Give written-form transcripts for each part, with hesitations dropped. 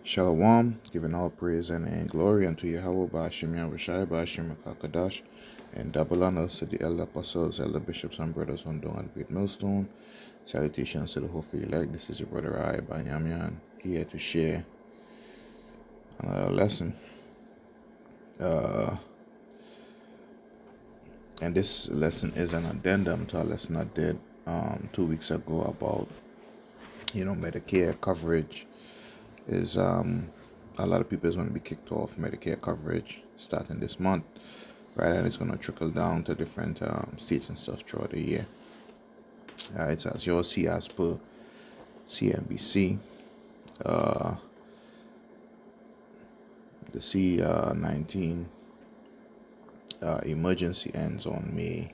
Shalom, giving all praise and glory unto Yahweh Ba'ashim Yahushai Ba'ashim Kakadash, and double honors to the elder apostles, elder bishops, and brothers on Dong and Great Millstone. Salutations to the hopefully elect. This is your brother I Banyamian, here to share another lesson. And this lesson is an addendum to a lesson I did 2 weeks ago about Medicare coverage is a lot of people is going to be kicked off Medicare coverage starting this month, right? And it's going to trickle down to different states and stuff throughout the year. It's as you'll see as per CNBC, the C19 emergency ends on May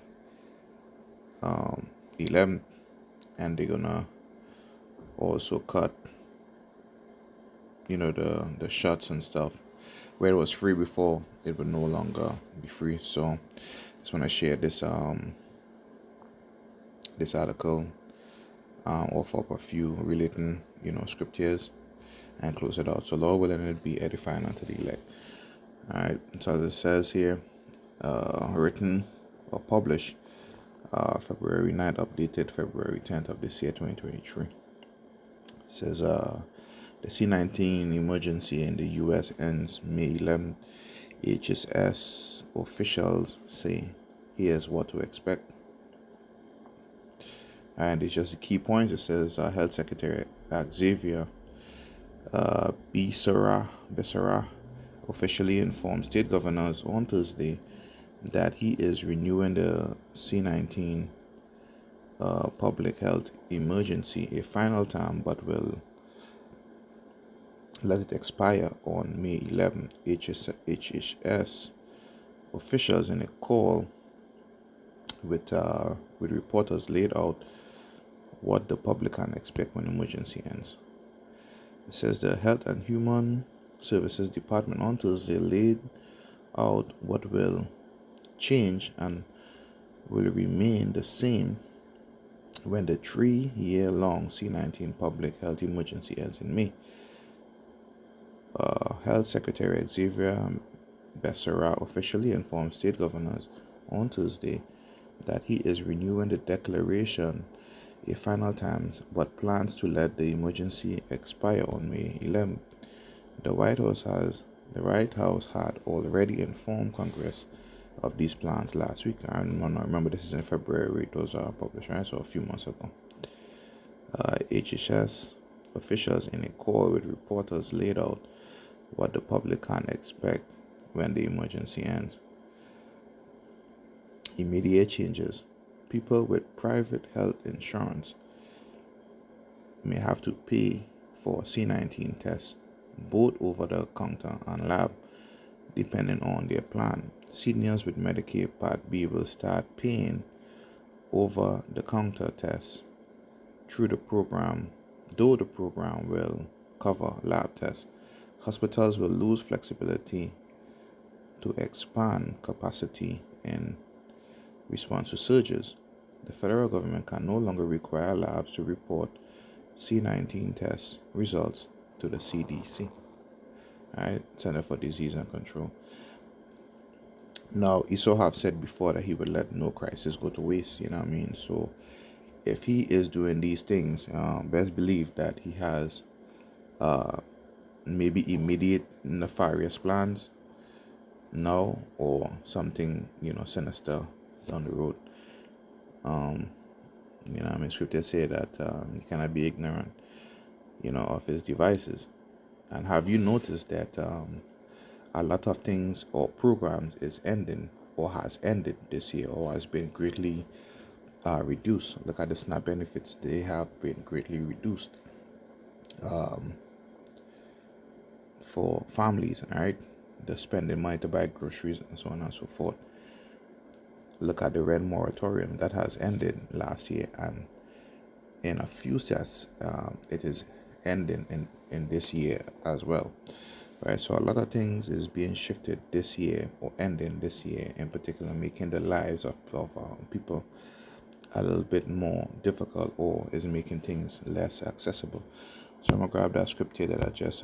11th, and they're gonna also cut the shots and stuff. Where it was free before, it would no longer be free. So just want to share this this article, offer up a few relating scriptures, and close it out. So Lord willing, it be edifying unto the elect. All right. So as it says here, written or published February 9th, updated February 10th of this year, 2023. It says the C19 emergency in the U.S. ends May 11th. HSS officials say here's what to expect. And it's just the key points. It says Health Secretary Xavier Becerra officially informed state governors on Thursday that he is renewing the C19 public health emergency a final time, but will let it expire on May 11th. HHS officials in a call with reporters laid out what the public can expect when emergency ends. It says the Health and Human Services Department on Thursday laid out what will change and will remain the same when the 3-year-long C19 public health emergency ends in May. Health Secretary Xavier Becerra officially informed state governors on Thursday that he is renewing the declaration a final time, but plans to let the emergency expire on May 11th. The White House had already informed Congress of these plans last week. I remember this is in February. Those are published, right? So a few months ago. HHS officials in a call with reporters laid out what the public can expect when the emergency ends. Immediate changes. People with private health insurance may have to pay for C19 tests, both over the counter and lab, depending on their plan. Seniors with Medicare Part B will start paying over the counter tests through the program, though the program will cover lab tests. Hospitals will lose flexibility to expand capacity in response to surges. The federal government can no longer require labs to report C19 test results to the CDC, right? Center for Disease and Control. Now, Esau have said before that he would let no crisis go to waste, you know what I mean? So if he is doing these things, best believe that he has maybe immediate nefarious plans now, or something sinister down the road. Scripture say that you cannot be ignorant of his devices. And have you noticed that a lot of things or programs is ending or has ended this year or has been greatly reduced? Look at the SNAP benefits. They have been greatly reduced for families, all right? The spending money to buy groceries and so on and so forth. Look at the rent moratorium that has ended last year, and in a few states it is ending in this year as well, right? So a lot of things is being shifted this year or ending this year in particular, making the lives of people a little bit more difficult, or is making things less accessible. So I'm gonna grab that scripture that I just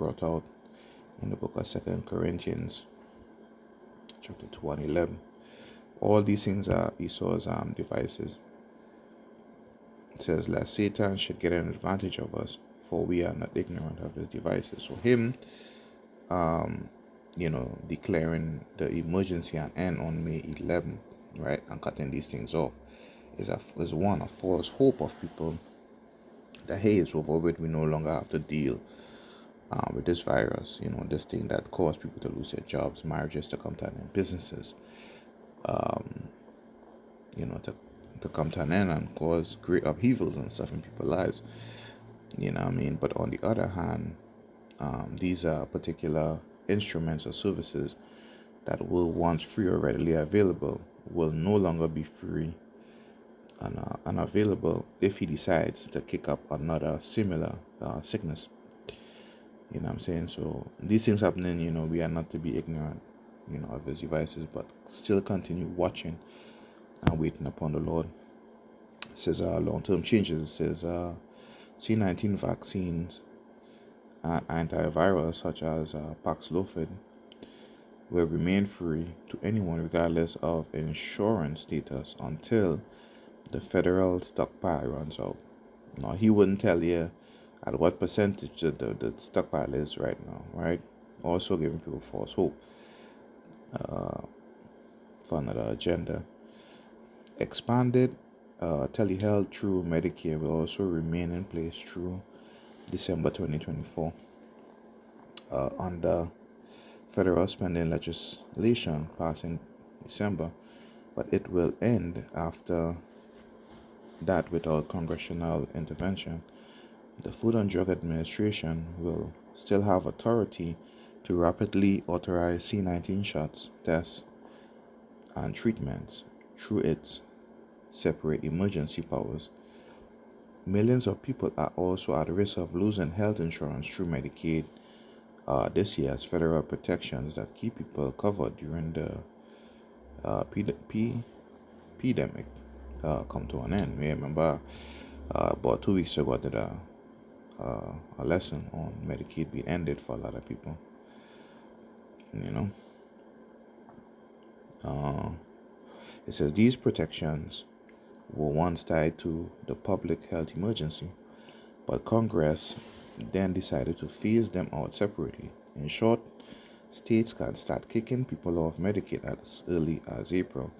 brought out in the book of 2 Corinthians, chapter 2 and 11. All these things are Esau's devices. It says, lest Satan should get an advantage of us, for we are not ignorant of his devices. So him, declaring the emergency and end on May 11th, right, and cutting these things off, is a false hope of people that, hey, it's over with, we no longer have to deal with this virus, this thing that caused people to lose their jobs, marriages to come to an end, businesses, to come to an end and cause great upheavals and stuff in people's lives. You know what I mean? But on the other hand, these are particular instruments or services that were once free or readily available will no longer be free and available if he decides to kick up another similar sickness. You know what I'm saying? So these things happening, we are not to be ignorant, of his devices, but still continue watching and waiting upon the Lord. It says long-term changes. It says C19 vaccines and antivirals such as Paxlovid will remain free to anyone regardless of insurance status until the federal stockpile runs out. Now, he wouldn't tell you at what percentage the stockpile is right now, right? Also giving people false hope for another agenda. Expanded telehealth through Medicare will also remain in place through December 2024 under federal spending legislation passed in December, but it will end after that without congressional intervention. The Food and Drug Administration will still have authority to rapidly authorize C19 shots, tests, and treatments through its separate emergency powers. Millions of people are also at risk of losing health insurance through Medicaid this year as federal protections that keep people covered during the pandemic come to an end. We remember about 2 weeks ago I did a lesson on Medicaid being ended for a lot of people. It says these protections were once tied to the public health emergency, but Congress then decided to phase them out separately. In short, states can start kicking people off Medicaid as early as April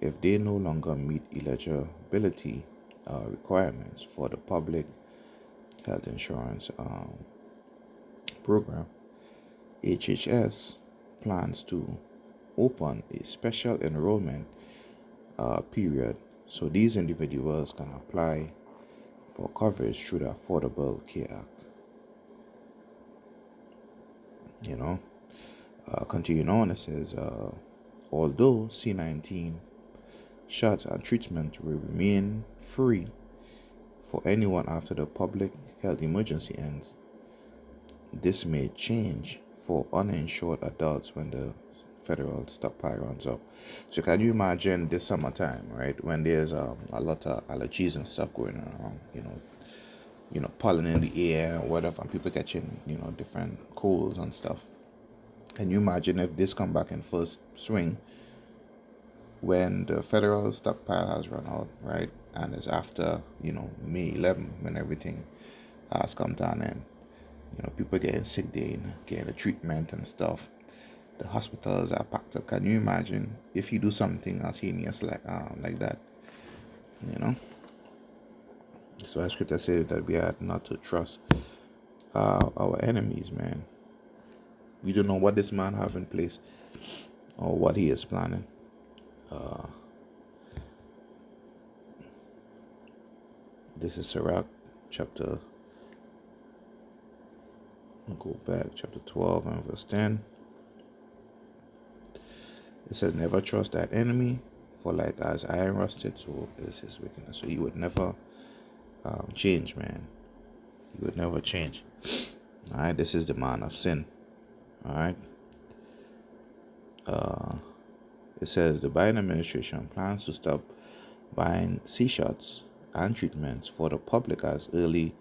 if they no longer meet eligibility requirements for the public health insurance program. HHS plans to open a special enrollment period so these individuals can apply for coverage through the Affordable Care Act. Continuing on, it says, although C19 shots and treatment will remain free for anyone after the public health emergency ends, this may change for uninsured adults when the federal stockpile runs out. So can you imagine this summertime, right, when there's a lot of allergies and stuff going around, pollen in the air or whatever, and people catching, different colds and stuff. Can you imagine if this come back in full swing when the federal stockpile has run out, right? And it's after, May 11 when everything has come to an end. People getting sick, they getting the treatment and stuff. The hospitals are packed up. Can you imagine if you do something as heinous like that? So as scripture says that we are not to trust our enemies, man. We don't know what this man have in place or what he is planning. This is Sirach chapter 12 and verse 10. It says, never trust that enemy, for like as iron rusted, so is his wickedness. So he would never change, man. He would never change. All right, this is the man of sin. All right. It says the Biden administration plans to stop buying C-shots and treatments for the public as early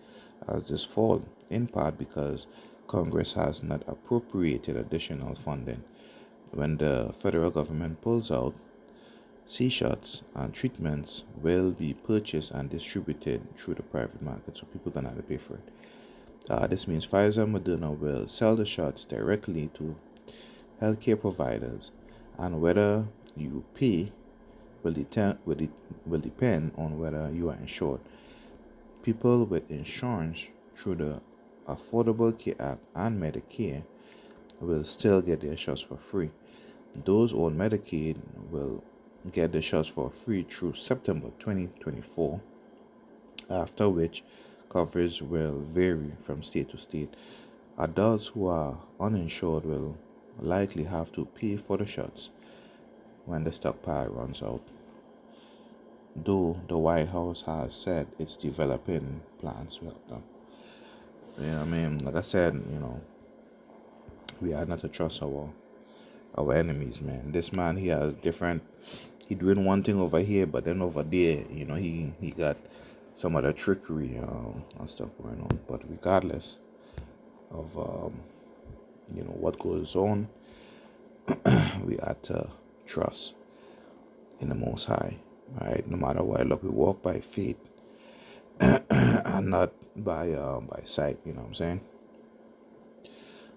as this fall, in part because Congress has not appropriated additional funding. When the federal government pulls out, C-shots and treatments will be purchased and distributed through the private market, so people are going to have to pay for it. This means Pfizer and Moderna will sell the shots directly to healthcare providers, and whether you pay will depend on whether you are insured. People with insurance through the Affordable Care Act and Medicare will still get their shots for free. Those on Medicaid will get the shots for free through September 2024, after which coverage will vary from state to state. Adults who are uninsured will likely have to pay for the shots when the stockpile runs out, though the White House has said it's developing plans to help them. Like I said, we are not to trust our enemies, man. This man, he doing one thing over here, but then over there, he got some other trickery and stuff going on. But regardless of what goes on, we have to trust in the Most High, right? No matter what. Look, we walk by faith and not by sight. You know what I'm saying?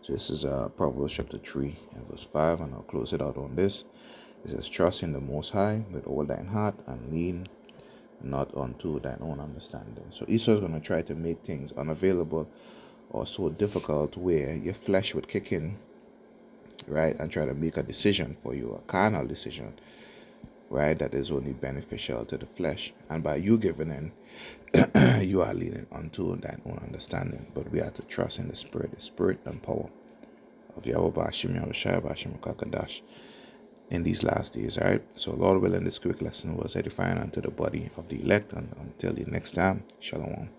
So this is Proverbs chapter 3 and verse 5, and I'll close it out on this. It says, "Trust in the Most High with all thine heart, and lean not unto thine own understanding." So Esau is going to try to make things unavailable or so difficult where your flesh would kick in, right, and try to make a decision for you, a carnal decision, right, that is only beneficial to the flesh. And by you giving in, you are leaning unto thine own understanding. But we have to trust in the spirit and power of Yahweh Bashim Yahushua Bashim Kakadash in these last days, right? So Lord willing, this quick lesson was edifying unto the body of the elect, and until the next time, Shalom.